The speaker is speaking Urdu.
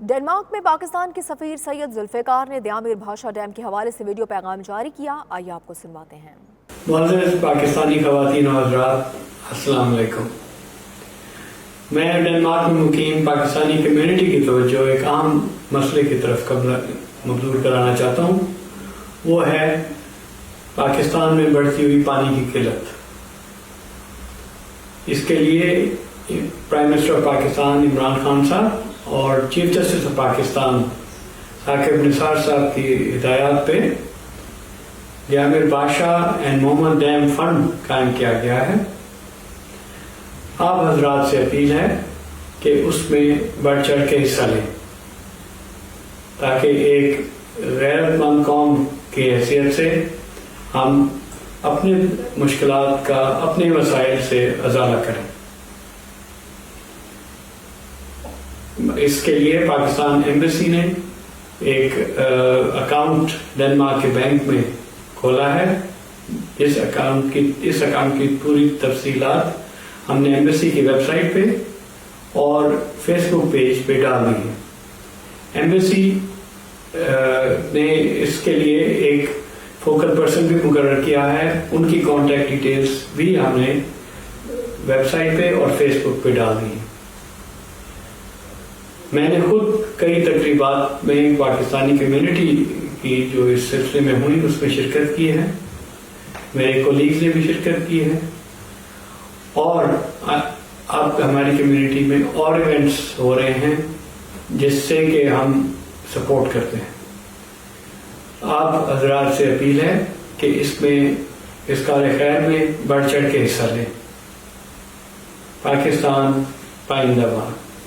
ڈنمارک میں پاکستان کے سفیر سید ذوالفقار نے دیامیر بھاشا ڈیم کے حوالے سے ویڈیو پیغام جاری کیا. آئیے آپ کو سنواتے ہیں. معزز پاکستانی خواتین و حضرات، السلام علیکم. میں ڈنمارک میں مقیم پاکستانی کمیونٹی کی توجہ ایک عام مسئلے کی طرف مبذول کرانا چاہتا ہوں. وہ ہے پاکستان میں بڑھتی ہوئی پانی کی قلت. اس کے لیے prime minister of Pakistan Imran Khan صاحب اور chief justice of Pakistan Saqib Nisar صاحب کی ہدایات پہ دیامیر بھاشا اینڈ محمد ڈیم فنڈ قائم کیا گیا ہے. آپ حضرات سے اپیل ہے کہ اس میں بڑھ چڑھ کے حصہ لیں تاکہ ایک غیرت مند قوم کی حیثیت سے ہم اپنے مشکلات کا اپنے وسائل سے ازالہ کریں. اس کے لیے پاکستان ایمبیسی نے ایک اکاؤنٹ ڈنمارک کے بینک میں کھولا ہے. اس اکاؤنٹ کی پوری تفصیلات ہم نے ایمبیسی کی ویب سائٹ پہ اور فیس بک پیج پہ ڈال دی ہے. ایمبیسی نے اس کے لیے ایک فوکل پرسن بھی مقرر کیا ہے. ان کی کانٹیکٹ ڈیٹیلز بھی ہم نے ویب سائٹ پہ اور فیس بک پہ ڈال دی ہیں. میں نے خود کئی تقریبات میں پاکستانی کمیونٹی کی جو اس سلسلے میں ہوئی اس میں شرکت کی ہے. میرے کولیگز نے بھی شرکت کی ہے اور اب ہماری کمیونٹی میں اور ایونٹس ہو رہے ہیں جس سے کہ ہم سپورٹ کرتے ہیں. آپ حضرات سے اپیل ہے کہ اس کار خیر میں بڑھ چڑھ کے حصہ لیں. پاکستان پائندہ باد.